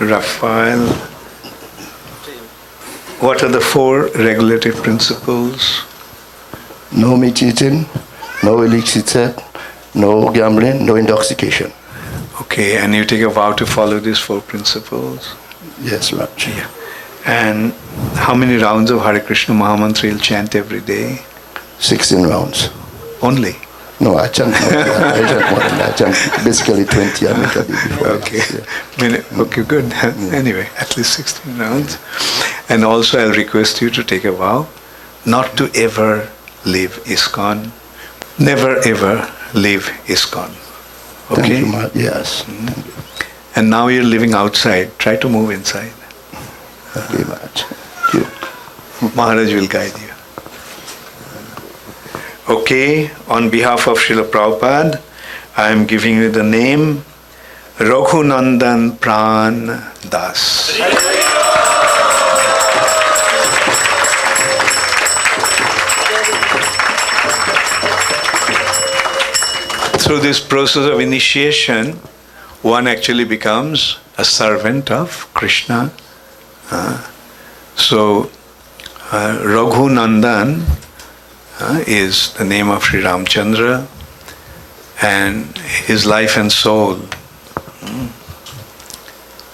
Raphael. What are the four regulative principles? No meat eating, no illicit sex, no gambling, no intoxication. Okay, and you take a vow to follow these four principles? Yes, Raj. Yeah. And how many rounds of Hare Krishna Mahamantra you'll chant every day? 16 rounds. Only? No, I chant more than that. I chant more than that. I chant basically 20. I make a bit before. Okay. Yeah. Okay, good. Anyway, at least 16 rounds. And also I'll request you to take a vow not to ever leave ISKCON. Never ever leave ISKCON. Okay? Thank you, Maharaj. Yes. And now you're living outside. Try to move inside. Okay, Maharaj. Thank you. Maharaj will guide you. Okay, on behalf of Srila Prabhupada, I am giving you the name Raghunandan Pran Das. Through this process of initiation, one actually becomes a servant of Krishna. So, Raghunandan is the name of Sri Ramchandra, and his life and soul,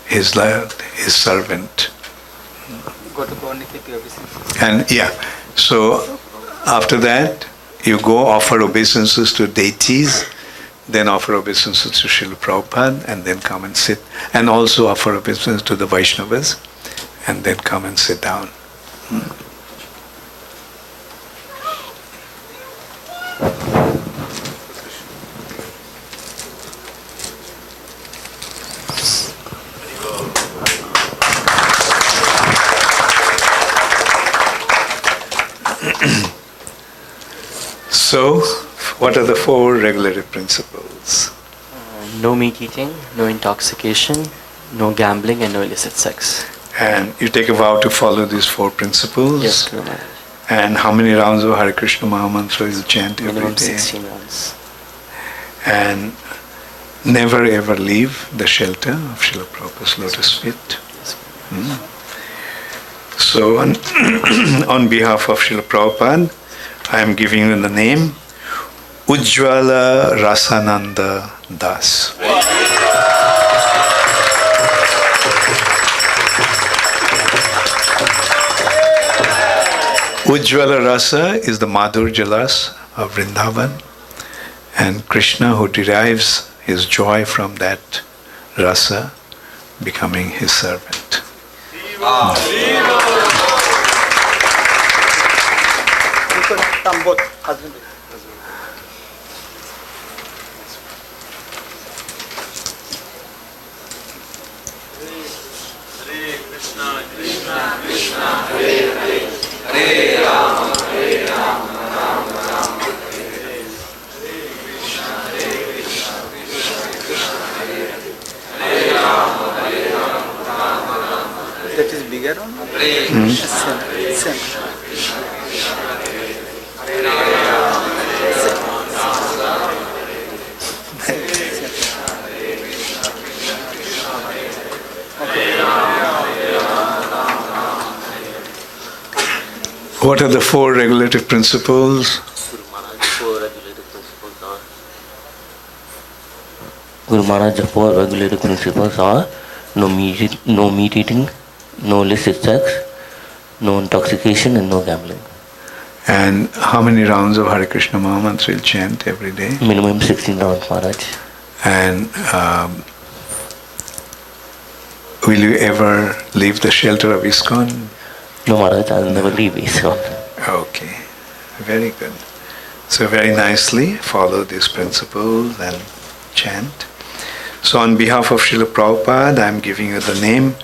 his servant. And yeah, so after that, you go offer obeisances to deities, then offer obeisances to Srila Prabhupada, and then come and sit, and also offer obeisances to the Vaishnavas, and then come and sit down. So, what are the four regulative principles? No meat eating, no intoxication, no gambling, and no illicit sex. And you take a vow to follow these four principles? Yes, Guru Maharaj. And how many rounds of Hare Krishna Mahamantra you chant every Minimum day? 16 rounds. And never ever leave the shelter of Srila Prabhupada's lotus feet. Yes, So, on behalf of Srila Prabhupada, I am giving you the name Ujjwala Rasananda Das. Ujjwala Rasa is the Madhur Jalas of Vrindavan, and Krishna, who derives his joy from that rasa, becoming his servant. That is bigger one? Same. What are the four regulative principles? Guru Maharaj, the four regulative principles are no meat eating, no illicit sex, no intoxication, and no gambling. And how many rounds of Hare Krishna Mahamantra you'll chant every day? Minimum 16 rounds, Maharaj. And will you ever leave the shelter of ISKCON? No, Maharaj, I'll never leave ISKCON. Okay, very good. So very nicely follow these principles and chant. So on behalf of Srila Prabhupada, I am giving you the name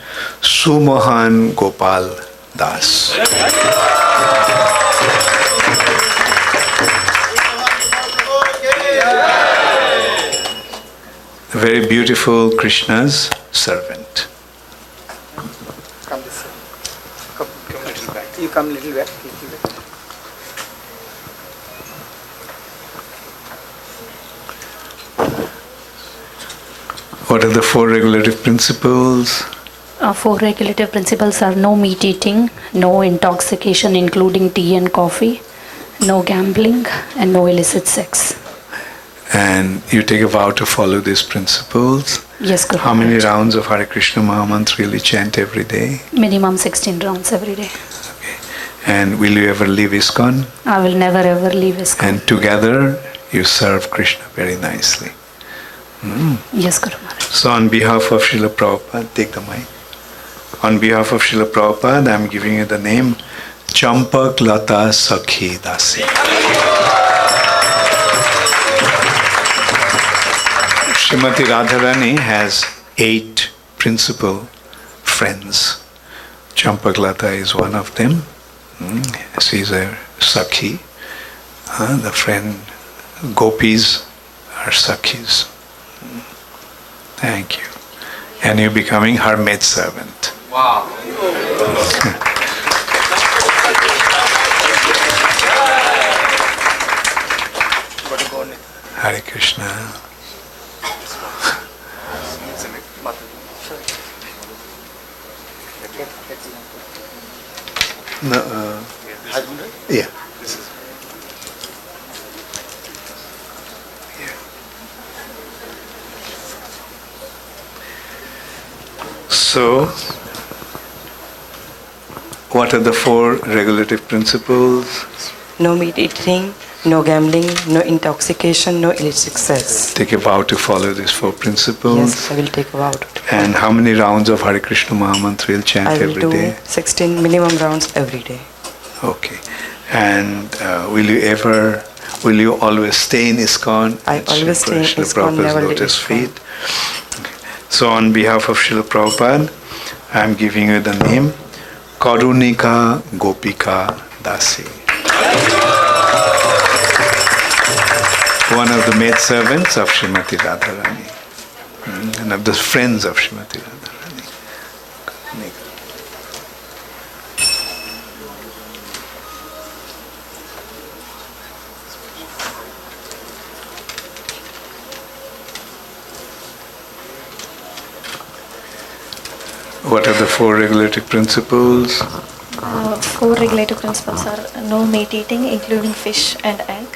Sumohan Gopal Das. Very beautiful Krishna's servant. Come this way. Come little back. You come little back. What are the four regulative principles? Four regulative principles are no meat eating, no intoxication including tea and coffee, no gambling, and no illicit sex. And you take a vow to follow these principles. Yes, Guru. How many rounds of Hare Krishna Mahamantra will you chant every day? Minimum 16 rounds every day. And will you ever leave ISKCON? I will never ever leave ISKCON. And together you serve Krishna very nicely. Yes, Guru Maharaj. So on behalf of Srila Prabhupada, take the mic. On behalf of Srila Prabhupada, I am giving you the name Champak Lata Sakhi Dasi. Srimati Radharani has 8 principal friends. Champak Lata is one of them. She is a Sakhi. The friend Gopis are Sakhis. Thank you. And you're becoming her maid servant. Wow. Hare Krishna. No, yeah. So, what are the 4 regulative principles? No meat eating, no gambling, no intoxication, no illicit sex. Take a vow to follow these 4 principles. Yes, I will take a vow to do. And how many rounds of Hare Krishna Mahamantra will chant I will every do day? 16 minimum rounds every day. Okay. And will you always stay in ISKCON? I at always stay in Srila ISKCON, Prabhupada's never leave lotus ISKCON. feet. So on behalf of Srila Prabhupada, I am giving you the name Karunika Gopika Dasi. One of the maidservants of Srimati Radharani. And of the friends of Srimati Radharani. What are the 4 regulative principles? 4 regulative principles are no meat eating, including fish and egg,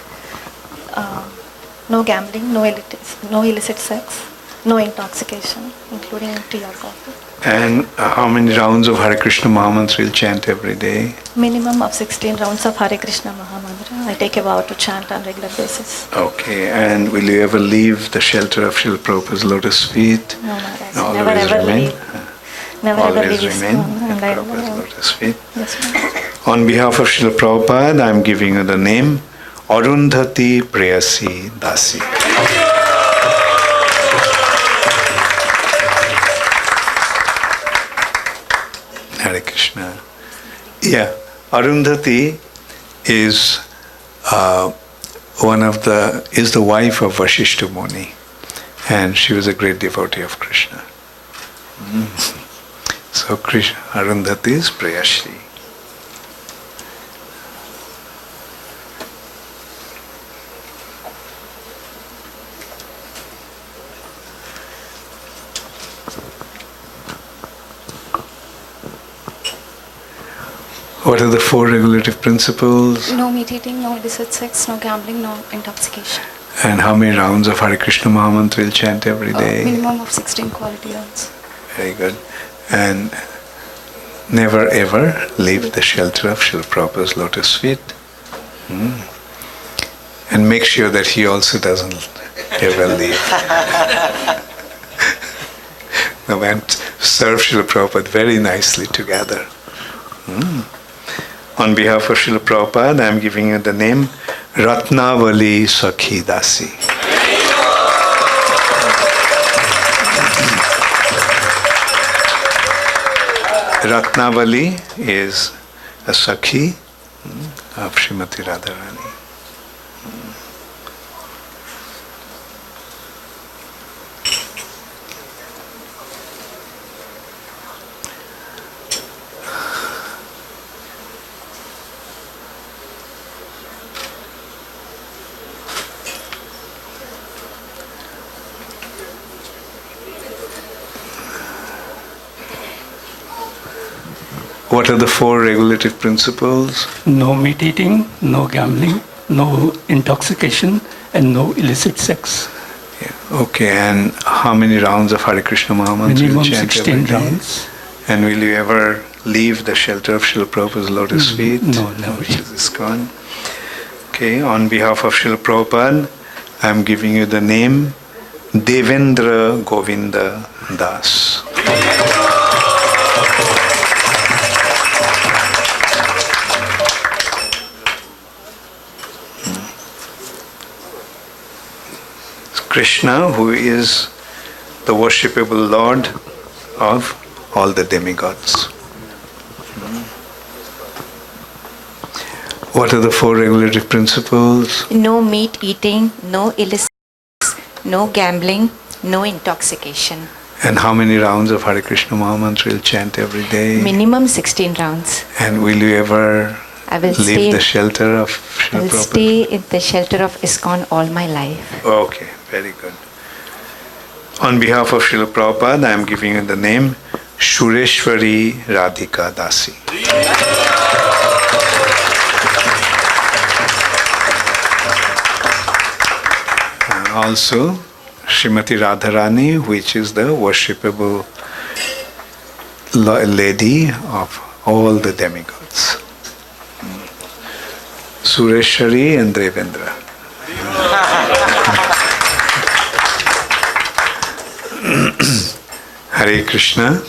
no gambling, no illicit sex, no intoxication, including tea or coffee. And how many rounds of Hare Krishna Mahamantra will chant every day? Minimum of 16 rounds of Hare Krishna Mahamantra. I take a vow to chant on regular basis. Okay, and will you ever leave the shelter of Srila Prabhupada's lotus feet? No, Maharaj. Always Never ever remain? leave. Never ever Always leave remain ISKCON, at and I Prabhupada's never. lotus feet. Yes, Maharaj. On behalf of Srila Prabhupada, I am giving you the name Arundhati Prayasi Dasi. Hare Krishna. Yeah, Arundhati is is the wife of Vasishta Muni, and she was a great devotee of Krishna. So Krishna, Arundhati is Prayasi. What are the 4 regulative principles? No meat eating, no illicit sex, no gambling, no intoxication. And how many rounds of Hare Krishna Mahamantra will chant every day? Minimum of 16 quality rounds. Very good. And never ever leave the shelter of Srila Prabhupada's lotus feet. And make sure that he also doesn't ever leave. No, and serve Srila Prabhupada very nicely together. On behalf of Srila Prabhupada, I am giving you the name Ratnavali Sakhi Dasi. Ratnavali is a Sakhi of Srimati Radharani. What are the four regulative principles? No meat eating, no gambling, no intoxication, and no illicit sex. Yeah. Okay, and how many rounds of Hare Krishna Mahamantras Minimum you chant 16 every day? rounds. And will you ever leave the shelter of Srila Prabhupada's lotus feet? No, never. Which is ISKCON. Okay, on behalf of Srila Prabhupada, I am giving you the name Devendra Govinda Das. Krishna, who is the worshipable Lord of all the demigods. What are the four regulative principles? No meat eating, no illicit, no gambling, no intoxication. And how many rounds of Hare Krishna Mahamantra will chant every day? Minimum 16 rounds. And will you ever I will leave stay. the shelter of I Srila will Prabhupada? stay in the shelter of ISKCON all my life. Okay, very good. On behalf of Srila Prabhupada, I am giving you the name Shureshwari Radhika Dasi. Also, Srimati Radharani, which is the worshipable lady of all the demigods. Sureshwari and Devendra. Hare Krishna.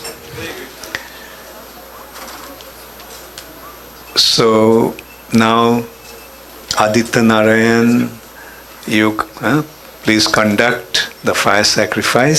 So now Aditya Narayan, you please conduct the fire sacrifice.